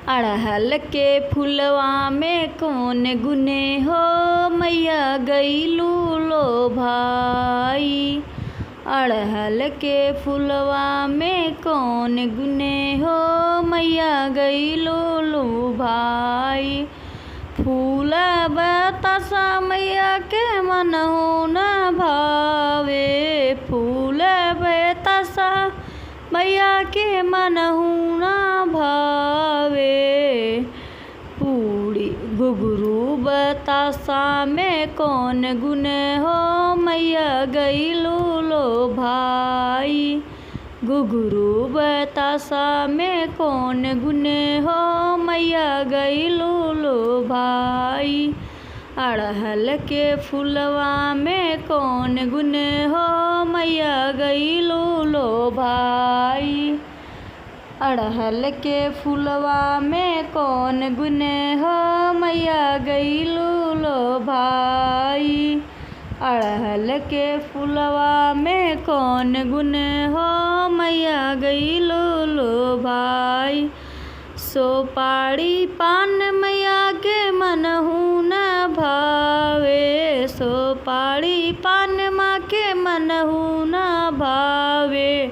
अड़हल के फुलवा में कौन गुने हो, मैया गईलू लो भाई। अड़हल के फुलवा में कौन गुने हो, मैया गईलू लो भाई। फूल बतासा मैया के मनहु न भावे, फूल बतासा मैया के मनहु न भावे। पूड़ी घुघरू बतासा में कौन गुण हो, मैया गईलू लो भाई। घुघरू बतासा में कौन गुण हो, मैया गईलू लो भाई। अड़हल के फुलवा में कौन गुण हो, मैया गईलू लो भाई। अड़हल के फुलवा में कौन गुण हो, मैया गईलू लो भाई। अड़हल के फुलवा में कौन गुण हो, मैया गईलू लो भाई। सोपाड़ी पान मैया के मनहु न भावे, सोपाड़ी पान माँ के मनहु न भावे।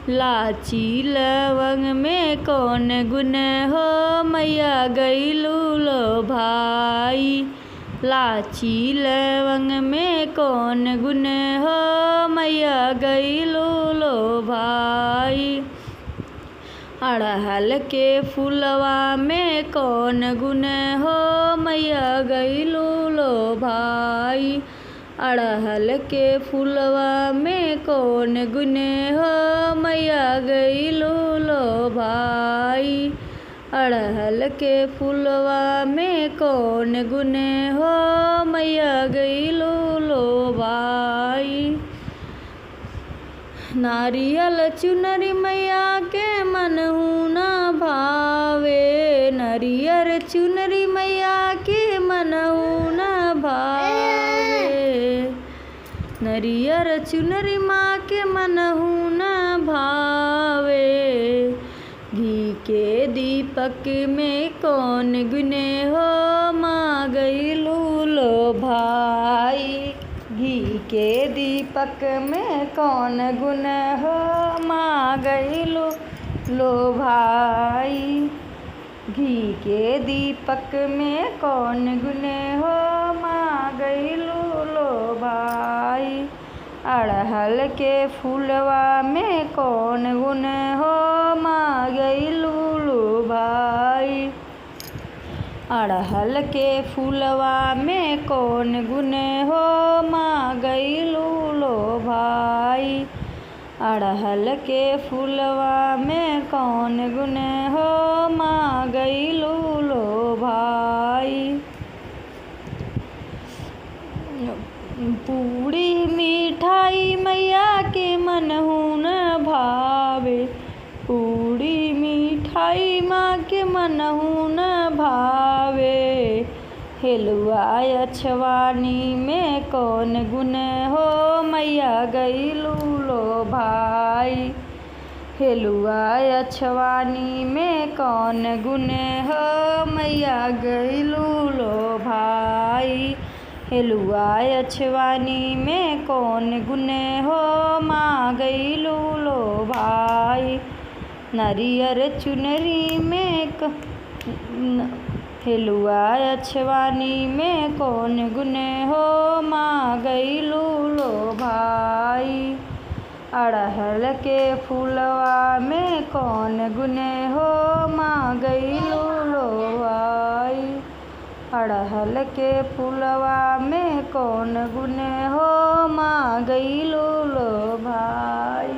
लाची लवंग में कौन गुण हो, मैया गईलू लो भाई। लाची लवंग में कौन गुण हो, मैया गईलू लो भाई। अड़हल के फुलवा में कौन गुण हो, मैया गईलू लो भाई। अड़हल के फुलवा में कौन गुण हो, मैया गईलू लो भाई। अड़हल के फुलवा में कौन गुण हो, मैया गईलू लो भाई। नारियल चुनरी मैया के मनहु न भावे, नारियल चुनरी मैया के मनहु न भावे। नारियल चुनरी माँ के मनहु न भावे। घी के दीपक में कौन गुने हो, माँ गईलू लो भाई। घी के दीपक में कौन गुण हो, माँ गईलू लो भाई। घी के दीपक में कौन गुण हो, माँ गईलू लो भाई। अड़हल के फूलवा में कौन गुण हो, माँ गईलू लो भाई। अड़हल के फूलवा में कौन गुण हो, माँ गईलू लो भाई। अड़हल के फूलवा में कौन गुण हो, माँ गईलू लो भाई। पूड़ी मिठाई मैया के मनहु न भावे, पूड़ी मिठाई माँ के मनहु न भावे। हेलुआ अछवानी में कौन गुण हो, मैया गईलू लो भाई। हेलुआ अछवानी में कौन गुण हो, मैया गईलू लो भाई। हेलुआ अछवानी में कौन गुण हो, माँ गईलू लो भाई। नारियल चुनरी में हेलुआ अछवानी में कौन गुण हो, माँ गईलू लो भाई। अड़हल के फूलवा में कौन गुण हो, माँ गईलू लो भाई। अड़हल के फूलवा में कौन गुण हो, माँ गईलू लो भाई।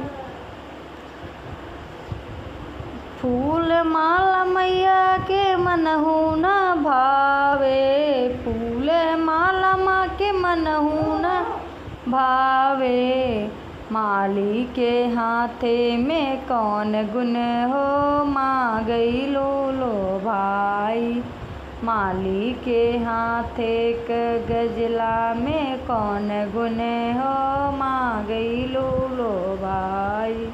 फूल माला मैया के मनहु न भावे, फूल माला माँ के मनहु न भावे। माली के हाथे में कौन गुण हो, माँ गईलू लो भाई। माली के हाथे क गजला में कौन गुण हो, माँ गईलू लो भाई।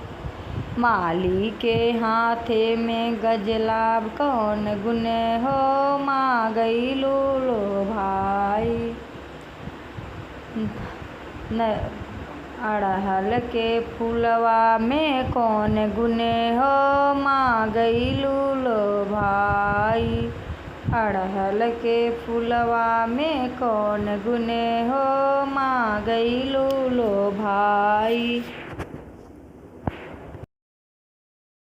माली के हाथे में गजलाब कौन गुने हो, माँ गईलू लो भाई। अड़हल के फूलवा में कौन गुने हो, माँ गईलू लो भाई। अड़हल के फूलवा में कौन गुने हो, माँ गईलू लो भाई।